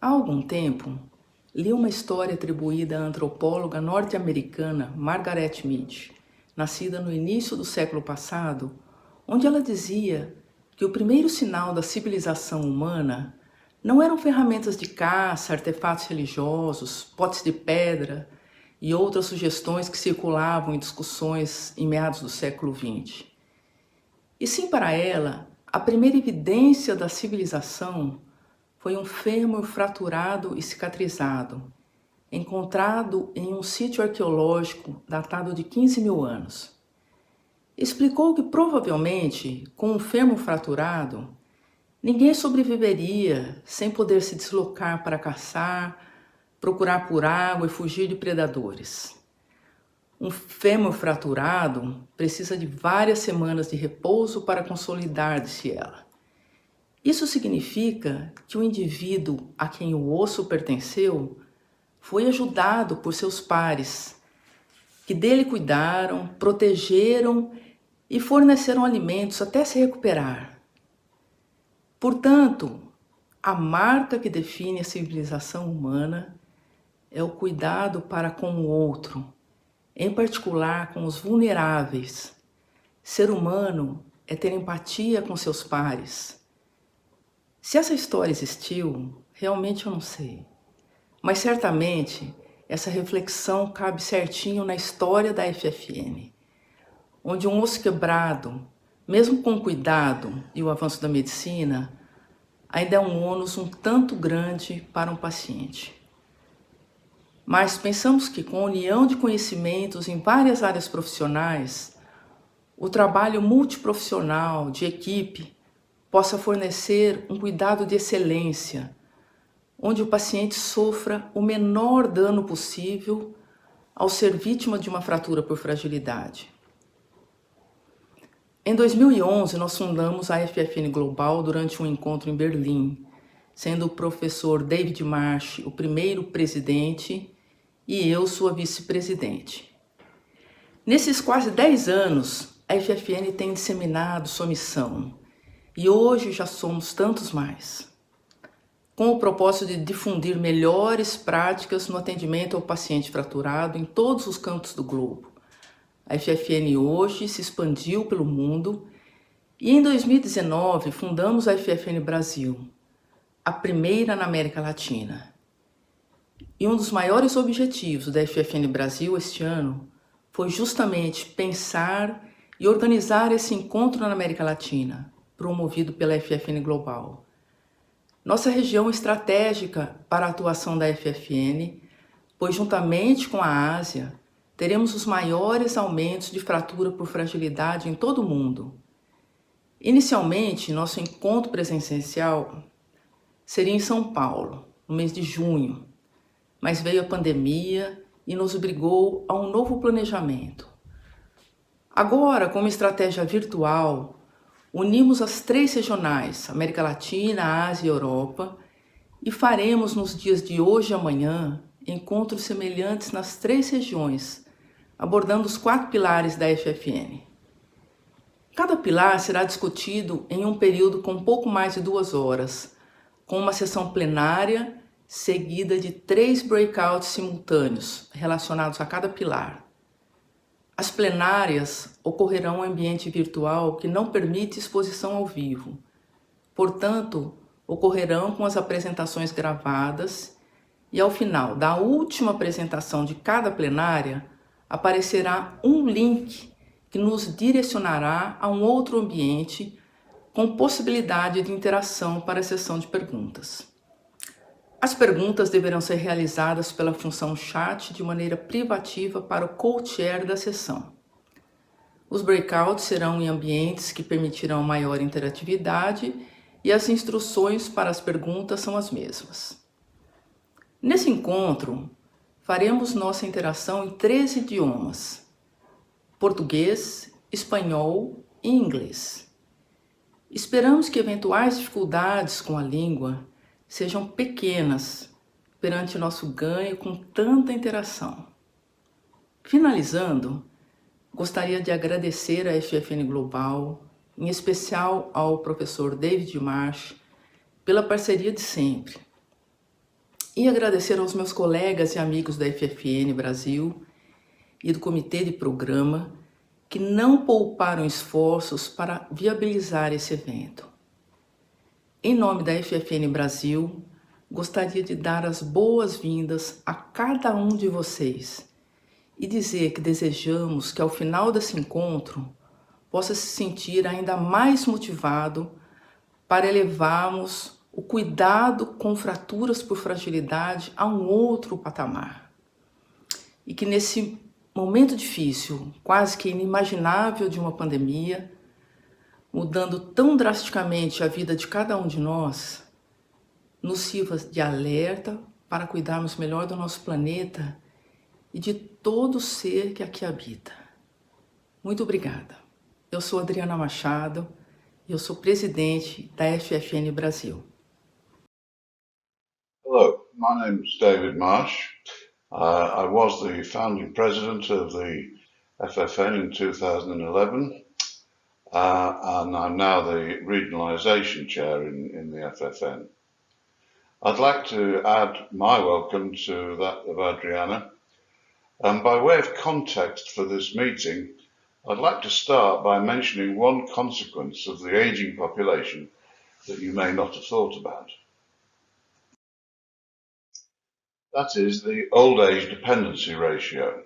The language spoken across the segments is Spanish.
Há algum tempo, li uma história atribuída à antropóloga norte-americana Margaret Mead, nascida no início do século passado, onde ela dizia que o primeiro sinal da civilização humana não eram ferramentas de caça, artefatos religiosos, potes de pedra e outras sugestões que circulavam em discussões em meados do século XX. E sim, para ela, a primeira evidência da civilização foi um fêmur fraturado e cicatrizado, encontrado em um sítio arqueológico datado de 15 mil anos. Explicou que provavelmente, com um fêmur fraturado, ninguém sobreviveria sem poder se deslocar para caçar, procurar por água e fugir de predadores. Um fêmur fraturado precisa de várias semanas de repouso para consolidar, disse ela. Isso significa que o indivíduo a quem o osso pertenceu foi ajudado por seus pares, que dele cuidaram, protegeram e forneceram alimentos até se recuperar. Portanto, a marca que define a civilização humana é o cuidado para com o outro, em particular com os vulneráveis. Ser humano é ter empatia com seus pares. Se essa história existiu, realmente eu não sei. Mas certamente essa reflexão cabe certinho na história da FFN, onde um osso quebrado, mesmo com cuidado e o avanço da medicina, ainda é um ônus um tanto grande para um paciente. Mas pensamos que com a união de conhecimentos em várias áreas profissionais, o trabalho multiprofissional de equipe possa fornecer um cuidado de excelência, onde o paciente sofra o menor dano possível ao ser vítima de uma fratura por fragilidade. Em 2011, nós fundamos a FFN Global durante um encontro em Berlim, sendo o professor David Marsh o primeiro presidente e eu sua vice-presidente. Nesses quase 10 anos, a FFN tem disseminado sua missão, e hoje já somos tantos mais, com o propósito de difundir melhores práticas no atendimento ao paciente fraturado em todos os cantos do globo. A FFN hoje se expandiu pelo mundo e em 2019 fundamos a FFN Brasil, a primeira na América Latina. E um dos maiores objetivos da FFN Brasil este ano foi justamente pensar e organizar esse encontro na América Latina, promovido pela FFN Global. Nossa região é estratégica para a atuação da FFN, pois juntamente com a Ásia, teremos os maiores aumentos de fratura por fragilidade em todo o mundo. Inicialmente, nosso encontro presencial seria em São Paulo, no mês de junho, mas veio a pandemia e nos obrigou a um novo planejamento. Agora, com uma estratégia virtual, unimos as 3 regionais, América Latina, Ásia e Europa, e faremos nos dias de hoje e amanhã encontros semelhantes nas 3 regiões, abordando os 4 pilares da FFN. Cada pilar será discutido em um período com pouco mais de 2 horas, com uma sessão plenária seguida de 3 breakouts simultâneos relacionados a cada pilar. As plenárias ocorrerão em ambiente virtual que não permite exposição ao vivo. Portanto, ocorrerão com as apresentações gravadas e ao final da última apresentação de cada plenária aparecerá um link que nos direcionará a um outro ambiente com possibilidade de interação para a sessão de perguntas. As perguntas deverão ser realizadas pela função chat de maneira privativa para o co-chair da sessão. Os breakouts serão em ambientes que permitirão maior interatividade e as instruções para as perguntas são as mesmas. Nesse encontro, faremos nossa interação em 3 idiomas: português, espanhol e inglês. Esperamos que eventuais dificuldades com a língua sejam pequenas perante nosso ganho com tanta interação. Finalizando, gostaria de agradecer à FFN Global, em especial ao professor David Marsh, pela parceria de sempre. E agradecer aos meus colegas e amigos da FFN Brasil e do Comitê de Programa que não pouparam esforços para viabilizar esse evento. Em nome da FFN Brasil, gostaria de dar as boas-vindas a cada um de vocês e dizer que desejamos que ao final desse encontro possa se sentir ainda mais motivado para elevarmos o cuidado com fraturas por fragilidade a um outro patamar. E que nesse momento difícil, quase que inimaginável de uma pandemia, mudando tão drasticamente a vida de cada um de nós, nos sirva de alerta para cuidarmos melhor do nosso planeta e de todo ser que aqui habita. Muito obrigada. Eu sou Adriana Machado e eu sou presidente da FFN Brasil. Hello, my name is David Marsh. I was the founding president of the FFN in 2011, and I'm now the regionalisation chair in the FFN. I'd like to add my welcome to that of Adriana. And by way of context for this meeting, I'd like to start by mentioning one consequence of the ageing population that you may not have thought about. That is the old age dependency ratio,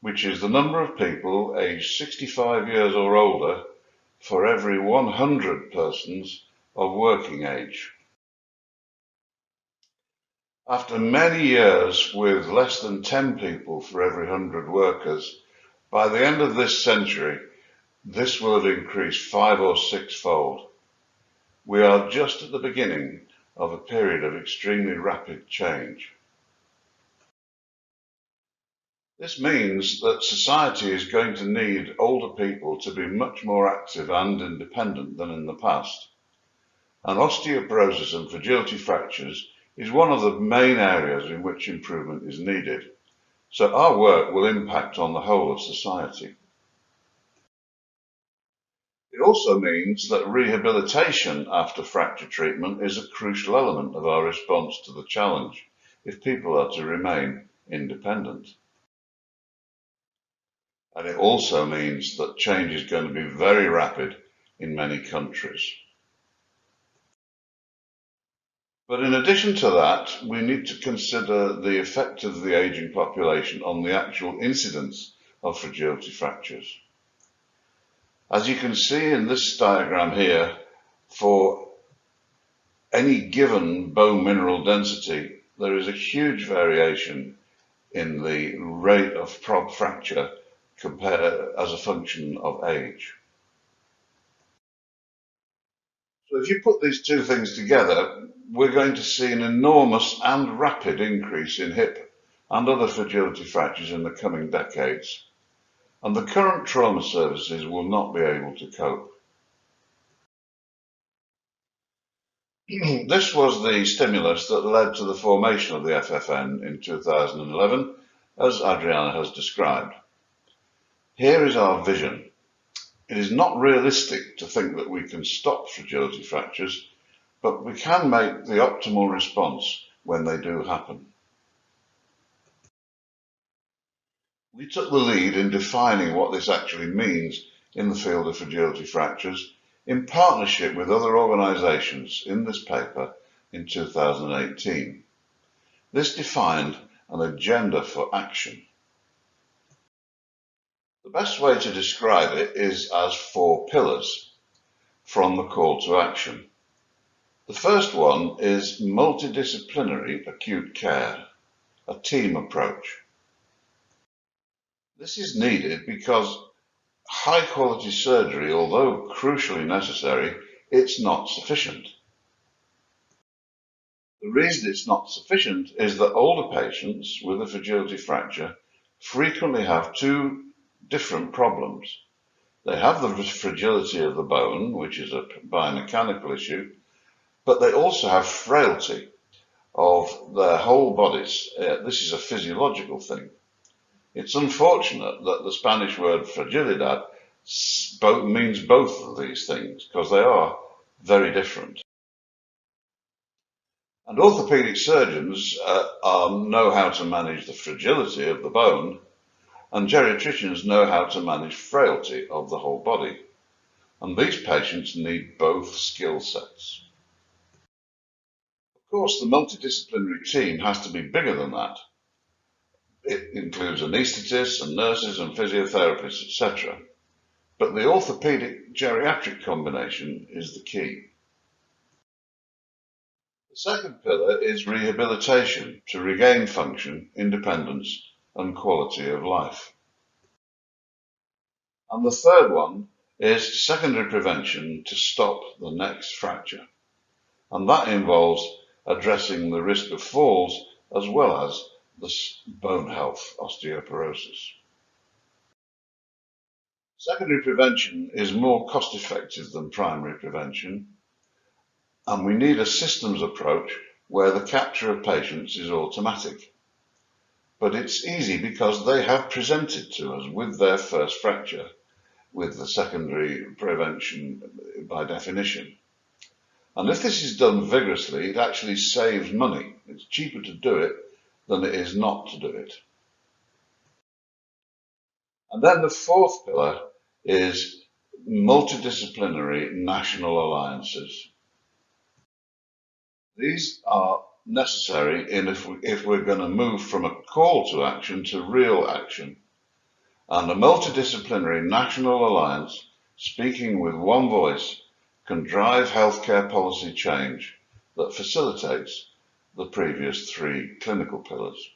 which is the number of people aged 65 years or older for every 100 persons of working age. After many years with less than 10 people for every 100 workers, by the end of this century, this will have increased 5 or 6-fold. We are just at the beginning of a period of extremely rapid change. This means that society is going to need older people to be much more active and independent than in the past. And osteoporosis and fragility fractures is one of the main areas in which improvement is needed. So our work will impact on the whole of society. It also means that rehabilitation after fracture treatment is a crucial element of our response to the challenge if people are to remain independent. And it also means that change is going to be very rapid in many countries. But in addition to that, we need to consider the effect of the ageing population on the actual incidence of fragility fractures. As you can see in this diagram here, for any given bone mineral density, there is a huge variation in the rate of fracture as a function of age. So if you put these two things together, we're going to see an enormous and rapid increase in hip and other fragility fractures in the coming decades. And the current trauma services will not be able to cope. This was the stimulus that led to the formation of the FFN in 2011, as Adriana has described. Here is our vision. It is not realistic to think that we can stop fragility fractures, but we can make the optimal response when they do happen. We took the lead in defining what this actually means in the field of fragility fractures in partnership with other organisations in this paper in 2018. This defined an agenda for action. The best way to describe it is as 4 pillars from the call to action. The first one is multidisciplinary acute care, a team approach. This is needed because high quality surgery, although crucially necessary, it's not sufficient. The reason it's not sufficient is that older patients with a fragility fracture frequently have 2 different problems. They have the fragility of the bone, which is a biomechanical issue, but they also have frailty of their whole bodies. This is a physiological thing. It's unfortunate that the Spanish word fragilidad means both of these things because they are very different. And orthopedic surgeons know how to manage the fragility of the bone, and geriatricians know how to manage frailty of the whole body. And these patients need both skill sets. Of course, the multidisciplinary team has to be bigger than that. It includes anaesthetists and nurses and physiotherapists, etc. But the orthopedic geriatric combination is the key. The second pillar is rehabilitation to regain function, independence, and quality of life. And the third one is secondary prevention to stop the next fracture. And that involves addressing the risk of falls as well as the bone health, osteoporosis. Secondary prevention is more cost effective than primary prevention, and we need a systems approach where the capture of patients is automatic. But it's easy because they have presented to us with their first fracture, with the secondary prevention by definition. And if this is done vigorously, it actually saves money. It's cheaper to do it than it is not to do it. And then the fourth pillar is multidisciplinary national alliances. These are necessary if we're going to move from a call to action to real action. And a multidisciplinary national alliance, speaking with one voice, can drive healthcare policy change that facilitates the previous three clinical pillars.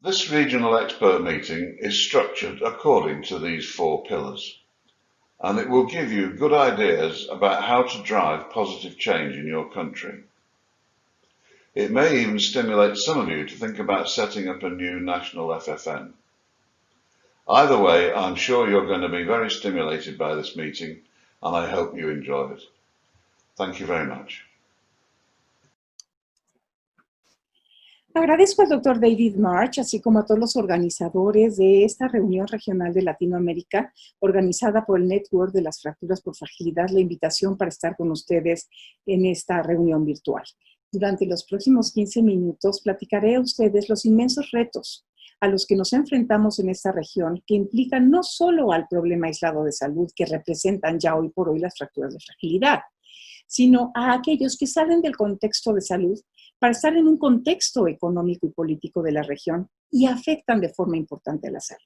This regional expert meeting is structured according to these four pillars, and it will give you good ideas about how to drive positive change in your country. It may even stimulate some of you to think about setting up a new national FFN. Either way, I'm sure you're going to be very stimulated by this meeting, and I hope you enjoy it. Thank you very much. Agradezco al Dr. David Marsh, así como a todos los organizadores de esta reunión regional de Latinoamérica, organizada por el Network de las Fracturas por Fragilidad, la invitación para estar con ustedes en esta reunión virtual. Durante los próximos 15 minutos platicaré a ustedes los inmensos retos a los que nos enfrentamos en esta región, que implican no solo al problema aislado de salud que representan ya hoy por hoy las fracturas de fragilidad, sino a aquellos que salen del contexto de salud para estar en un contexto económico y político de la región y afectan de forma importante a la salud.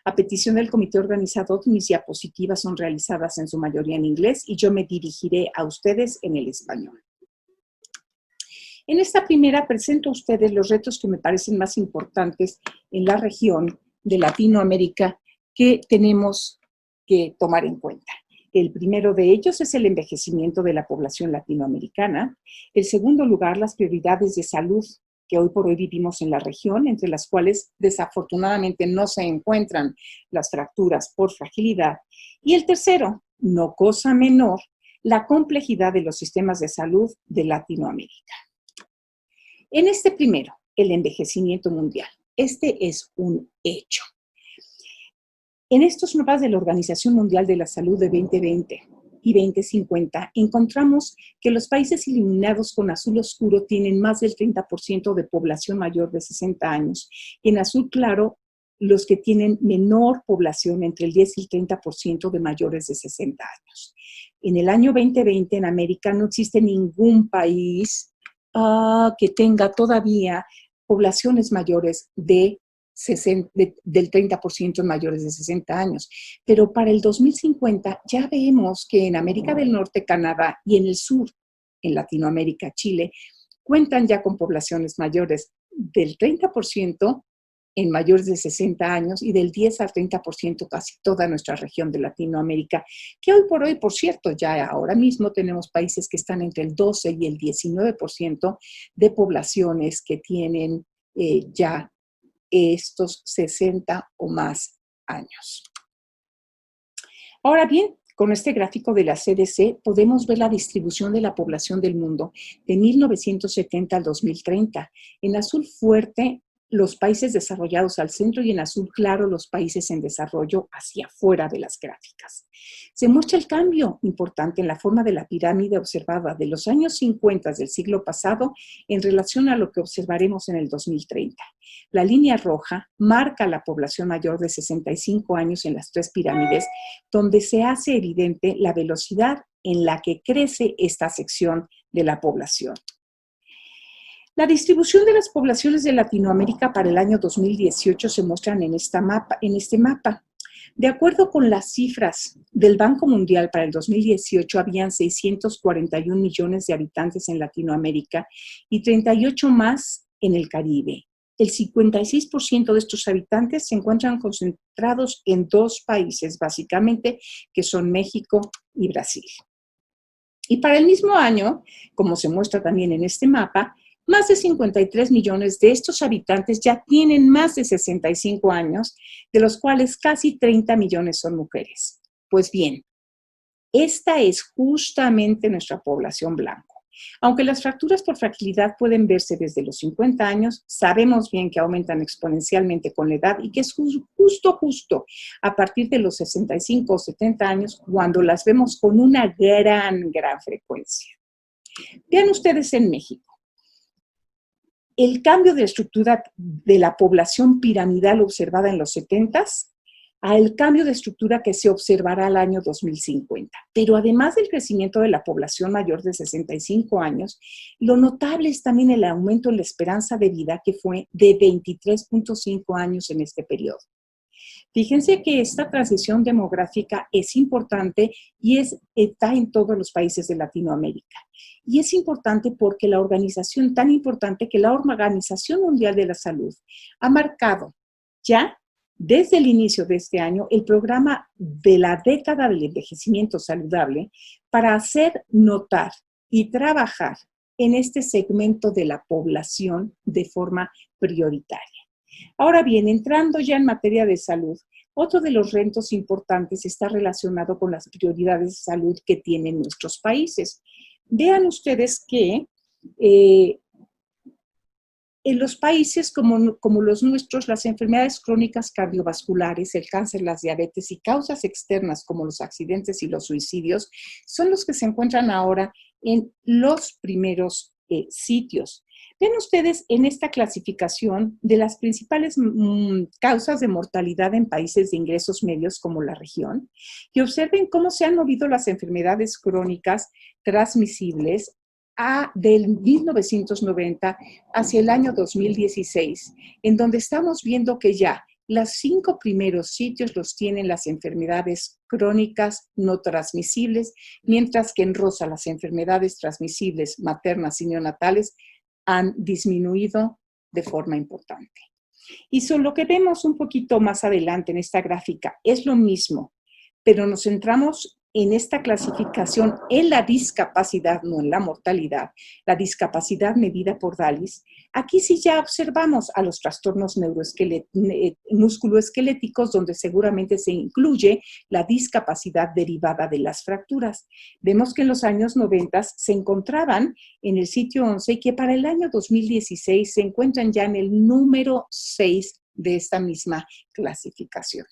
A petición del comité organizador, mis diapositivas son realizadas en su mayoría en inglés y yo me dirigiré a ustedes en el español. En esta primera presento a ustedes los retos que me parecen más importantes en la región de Latinoamérica que tenemos que tomar en cuenta. El primero de ellos es el envejecimiento de la población latinoamericana. El segundo lugar, las prioridades de salud que hoy por hoy vivimos en la región, entre las cuales desafortunadamente no se encuentran las fracturas por fragilidad. Y el tercero, no cosa menor, la complejidad de los sistemas de salud de Latinoamérica. En este primero, el envejecimiento mundial. Este es un hecho. En estos mapas de la Organización Mundial de la Salud de 2020 y 2050, encontramos que los países iluminados con azul oscuro tienen más del 30% de población mayor de 60 años. Y en azul claro, los que tienen menor población, entre el 10 y el 30% de mayores de 60 años. En el año 2020, en América, no existe ningún país que tenga todavía poblaciones mayores del 30% mayores de 60 años. Pero para el 2050 ya vemos que en América del Norte, Canadá y en el sur, en Latinoamérica, Chile, cuentan ya con poblaciones mayores del 30% en mayores de 60 años y del 10 al 30% casi toda nuestra región de Latinoamérica, que hoy por hoy, por cierto, ya ahora mismo tenemos países que están entre el 12 y el 19% de poblaciones que tienen ya estos 60 o más años. Ahora bien, con este gráfico de la CDC podemos ver la distribución de la población del mundo de 1970 al 2030. En azul fuerte los países desarrollados al centro y en azul claro los países en desarrollo hacia afuera de las gráficas. Se muestra el cambio importante en la forma de la pirámide observada de los años 50 del siglo pasado en relación a lo que observaremos en el 2030. La línea roja marca la población mayor de 65 años en las tres pirámides, donde se hace evidente la velocidad en la que crece esta sección de la población. La distribución de las poblaciones de Latinoamérica para el año 2018 se muestran en este mapa. De acuerdo con las cifras del Banco Mundial para el 2018, habían 641 millones de habitantes en Latinoamérica y 38 más en el Caribe. El 56% de estos habitantes se encuentran concentrados en dos países, básicamente, que son México y Brasil. Y para el mismo año, como se muestra también en este mapa, más de 53 millones de estos habitantes ya tienen más de 65 años, de los cuales casi 30 millones son mujeres. Pues bien, esta es justamente nuestra población blanco. Aunque las fracturas por fragilidad pueden verse desde los 50 años, sabemos bien que aumentan exponencialmente con la edad y que es justo a partir de los 65 o 70 años cuando las vemos con una gran frecuencia. Vean ustedes en México. El cambio de estructura de la población piramidal observada en los 70s al cambio de estructura que se observará al año 2050. Pero además del crecimiento de la población mayor de 65 años, lo notable es también el aumento en la esperanza de vida, que fue de 23.5 años en este periodo. Fíjense que esta transición demográfica es importante y está en todos los países de Latinoamérica. Y es importante porque la organización, tan importante que la Organización Mundial de la Salud ha marcado ya desde el inicio de este año el programa de la década del envejecimiento saludable para hacer notar y trabajar en este segmento de la población de forma prioritaria. Ahora bien, entrando ya en materia de salud, otro de los retos importantes está relacionado con las prioridades de salud que tienen nuestros países. Vean ustedes que en los países como los nuestros, las enfermedades crónicas cardiovasculares, el cáncer, las diabetes y causas externas como los accidentes y los suicidios son los que se encuentran ahora en los primeros sitios. Ven ustedes en esta clasificación de las principales causas de mortalidad en países de ingresos medios como la región y observen cómo se han movido las enfermedades crónicas transmisibles del 1990 hacia el año 2016, en donde estamos viendo que ya los 5 primeros sitios los tienen las enfermedades crónicas no transmisibles, mientras que en rosa las enfermedades transmisibles maternas y neonatales han disminuido de forma importante. Y lo que vemos un poquito más adelante en esta gráfica es lo mismo, pero nos centramos en esta clasificación en la discapacidad, no en la mortalidad, la discapacidad medida por DALIS. Aquí sí ya observamos a los trastornos musculoesqueléticos, donde seguramente se incluye la discapacidad derivada de las fracturas. Vemos que en los años 90 se encontraban en el sitio 11 y que para el año 2016 se encuentran ya en el número 6 de esta misma clasificación.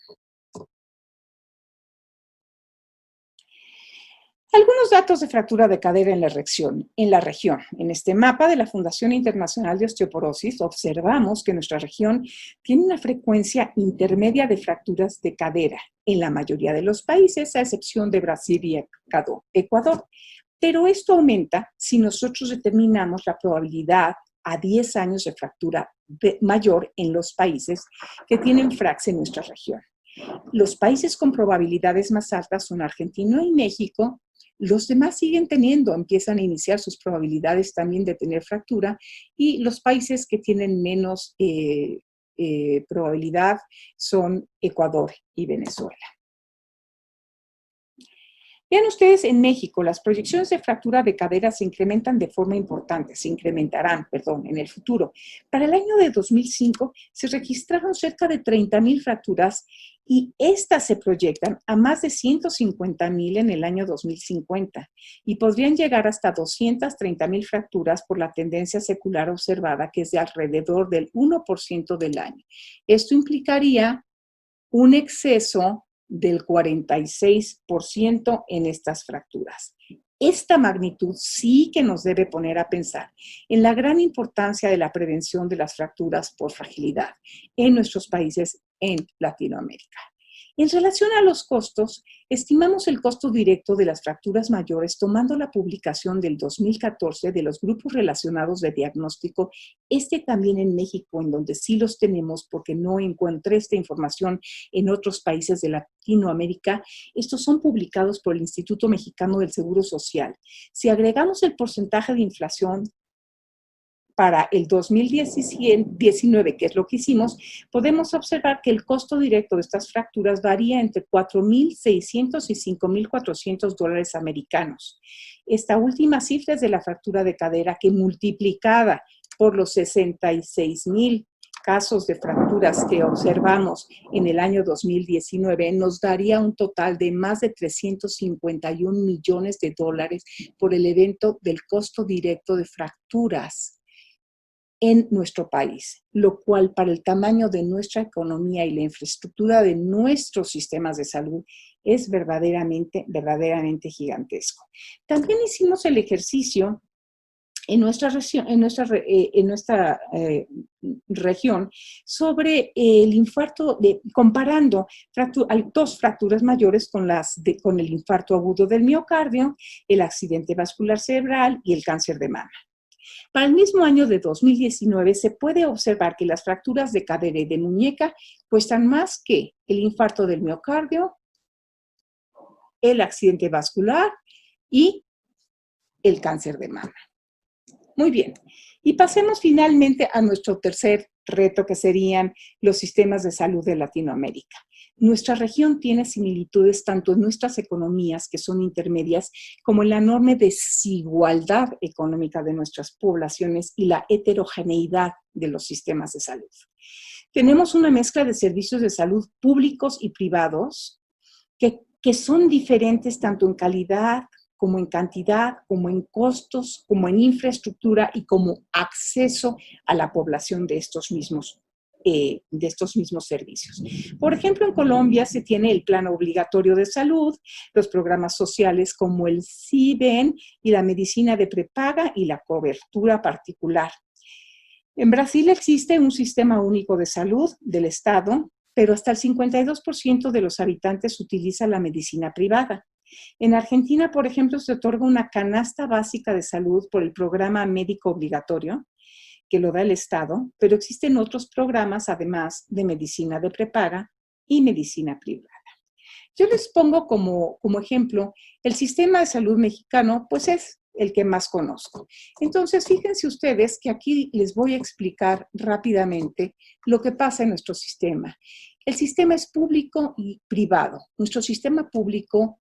Algunos datos de fractura de cadera en la región. En este mapa de la Fundación Internacional de Osteoporosis, observamos que nuestra región tiene una frecuencia intermedia de fracturas de cadera en la mayoría de los países, a excepción de Brasil y Ecuador. Pero esto aumenta si nosotros determinamos la probabilidad a 10 años de fractura mayor en los países que tienen FRAX en nuestra región. Los países con probabilidades más altas son Argentina y México. Los demás empiezan a iniciar sus probabilidades también de tener fractura, y los países que tienen menos probabilidad son Ecuador y Venezuela. Vean ustedes, en México, las proyecciones de fractura de cadera se incrementarán en el futuro. Para el año de 2005 se registraron cerca de 30,000 fracturas Y estas se proyectan a más de 150,000 en el año 2050 y podrían llegar hasta 230,000 fracturas por la tendencia secular observada, que es de alrededor del 1% del año. Esto implicaría un exceso del 46% en estas fracturas. Esta magnitud sí que nos debe poner a pensar en la gran importancia de la prevención de las fracturas por fragilidad en nuestros países en Latinoamérica. En relación a los costos, estimamos el costo directo de las fracturas mayores tomando la publicación del 2014 de los grupos relacionados de diagnóstico, también en México, en donde sí los tenemos porque no encontré esta información en otros países de Latinoamérica. Estos son publicados por el Instituto Mexicano del Seguro Social. Si agregamos el porcentaje de inflación para el 2019, que es lo que hicimos, podemos observar que el costo directo de estas fracturas varía entre $4,600 y $5,400 americanos. Esta última cifra es de la fractura de cadera, que multiplicada por los 66,000 casos de fracturas que observamos en el año 2019 nos daría un total de más de $351 millones por el evento del costo directo de fracturas en nuestro país, lo cual para el tamaño de nuestra economía y la infraestructura de nuestros sistemas de salud es verdaderamente gigantesco. También hicimos el ejercicio en nuestra región sobre el infarto, comparando dos fracturas mayores con el infarto agudo del miocardio, el accidente vascular cerebral y el cáncer de mama. Para el mismo año de 2019 se puede observar que las fracturas de cadera y de muñeca cuestan más que el infarto del miocardio, el accidente vascular y el cáncer de mama. Muy bien, y pasemos finalmente a nuestro tercer reto, que serían los sistemas de salud de Latinoamérica. Nuestra región tiene similitudes tanto en nuestras economías, que son intermedias, como en la enorme desigualdad económica de nuestras poblaciones y la heterogeneidad de los sistemas de salud. Tenemos una mezcla de servicios de salud públicos y privados que son diferentes tanto en calidad, como en cantidad, como en costos, como en infraestructura y como acceso a la población de estos mismos servicios. Por ejemplo, en Colombia se tiene el Plan Obligatorio de Salud, los programas sociales como el CIBEN y la medicina de prepaga y la cobertura particular. En Brasil existe un sistema único de salud del Estado, pero hasta el 52% de los habitantes utiliza la medicina privada. En Argentina, por ejemplo, se otorga una canasta básica de salud por el programa médico obligatorio, que lo da el Estado, pero existen otros programas, además de medicina de prepaga y medicina privada. Yo les pongo como ejemplo, el sistema de salud mexicano, pues es el que más conozco. Entonces, fíjense ustedes que aquí les voy a explicar rápidamente lo que pasa en nuestro sistema. El sistema es público y privado. Nuestro sistema público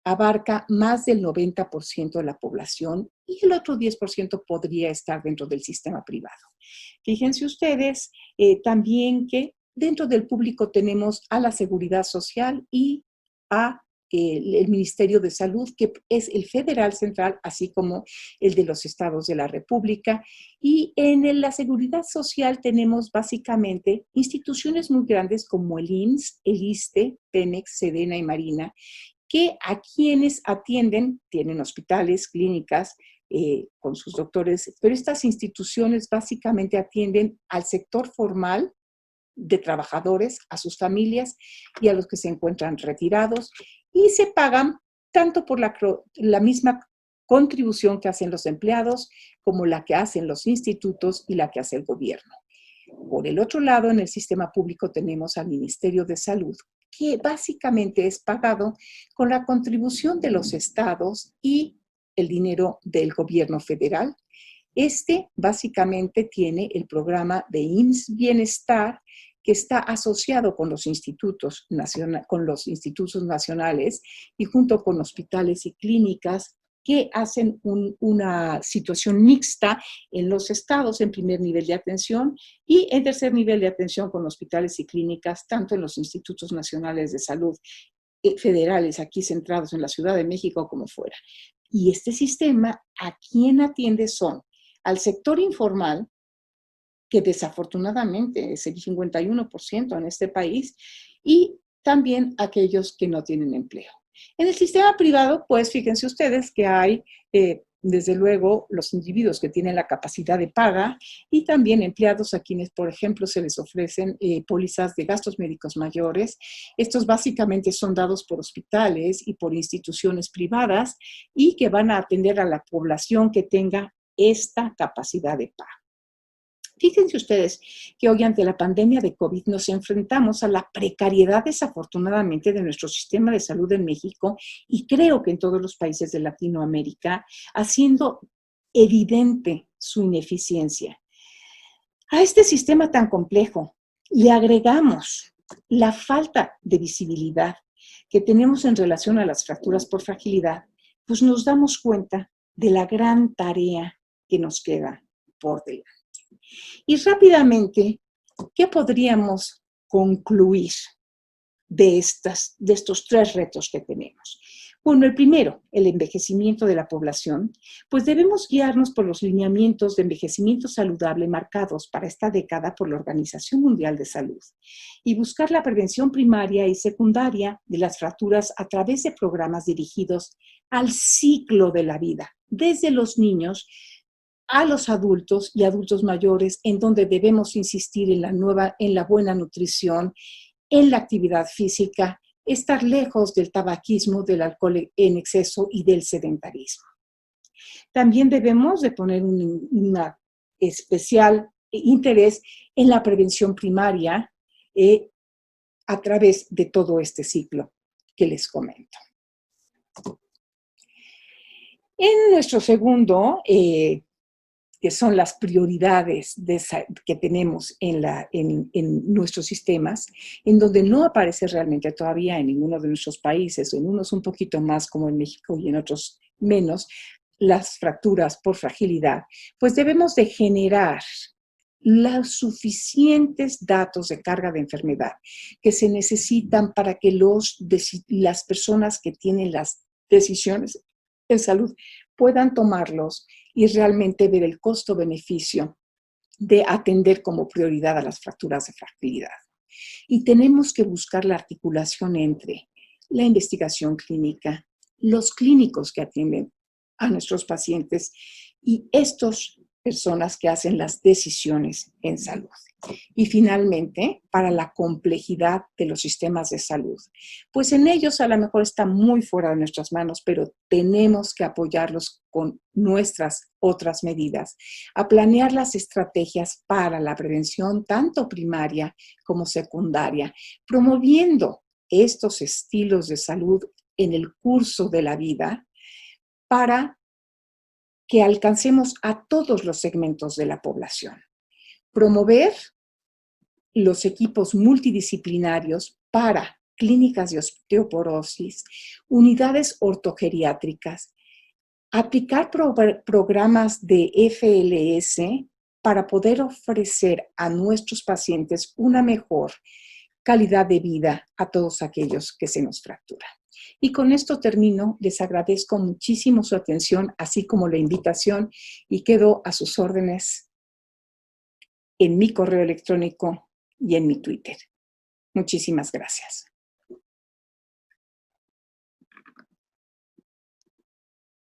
abarca más del 90% de la población y el otro 10% podría estar dentro del sistema privado. Fíjense ustedes también que dentro del público tenemos a la Seguridad Social y a el Ministerio de Salud, que es el federal central, así como el de los estados de la República. Y en la Seguridad Social tenemos básicamente instituciones muy grandes como el IMSS, el ISSSTE, Pemex, Sedena y Marina, que a quienes atienden, tienen hospitales, clínicas, con sus doctores, pero estas instituciones básicamente atienden al sector formal de trabajadores, a sus familias y a los que se encuentran retirados, y se pagan tanto por la misma contribución que hacen los empleados como la que hacen los institutos y la que hace el gobierno. Por el otro lado, en el sistema público tenemos al Ministerio de Salud, que básicamente es pagado con la contribución de los estados y el dinero del gobierno federal. Básicamente tiene el programa de IMSS Bienestar, que está asociado con los institutos nacionales y junto con hospitales y clínicas que hacen una situación mixta en los estados en primer nivel de atención y en tercer nivel de atención con hospitales y clínicas, tanto en los institutos nacionales de salud federales aquí centrados en la Ciudad de México como fuera. Y este sistema, ¿a quién atiende? Son al sector informal, que desafortunadamente es el 51% en este país, y también aquellos que no tienen empleo. En el sistema privado, pues fíjense ustedes que hay, desde luego, los individuos que tienen la capacidad de paga y también empleados a quienes, por ejemplo, se les ofrecen pólizas de gastos médicos mayores. Estos básicamente son dados por hospitales y por instituciones privadas y que van a atender a la población que tenga esta capacidad de pago. Fíjense ustedes que hoy ante la pandemia de COVID nos enfrentamos a la precariedad desafortunadamente de nuestro sistema de salud en México y creo que en todos los países de Latinoamérica, haciendo evidente su ineficiencia. A este sistema tan complejo le agregamos la falta de visibilidad que tenemos en relación a las fracturas por fragilidad, pues nos damos cuenta de la gran tarea que nos queda por delante. Y rápidamente, ¿qué podríamos concluir de estos tres retos que tenemos? Bueno, el primero, el envejecimiento de la población, pues debemos guiarnos por los lineamientos de envejecimiento saludable marcados para esta década por la Organización Mundial de Salud y buscar la prevención primaria y secundaria de las fracturas a través de programas dirigidos al ciclo de la vida, desde los niños a los adultos y adultos mayores, en donde debemos insistir en la buena nutrición, en la actividad física, estar lejos del tabaquismo, del alcohol en exceso y del sedentarismo. También debemos de poner un especial interés en la prevención primaria a través de todo este ciclo que les comento. En nuestro segundo, que son las prioridades que tenemos en nuestros sistemas, en donde no aparece realmente todavía en ninguno de nuestros países, en unos un poquito más como en México y en otros menos, las fracturas por fragilidad, pues debemos de generar los suficientes datos de carga de enfermedad que se necesitan para que las personas que tienen las decisiones en salud puedan tomarlos y realmente ver el costo-beneficio de atender como prioridad a las fracturas de fragilidad. Y tenemos que buscar la articulación entre la investigación clínica, los clínicos que atienden a nuestros pacientes y estas personas que hacen las decisiones en salud. Y finalmente, para la complejidad de los sistemas de salud, pues en ellos a lo mejor está muy fuera de nuestras manos, pero tenemos que apoyarlos con nuestras otras medidas, a planear las estrategias para la prevención tanto primaria como secundaria, promoviendo estos estilos de salud en el curso de la vida para que alcancemos a todos los segmentos de la población. Promover los equipos multidisciplinarios para clínicas de osteoporosis, unidades ortogeriátricas, aplicar programas de FLS para poder ofrecer a nuestros pacientes una mejor calidad de vida a todos aquellos que se nos fracturan. Y con esto termino. Les agradezco muchísimo su atención, así como la invitación, y quedo a sus órdenes en mi correo electrónico y en mi Twitter. Muchísimas gracias.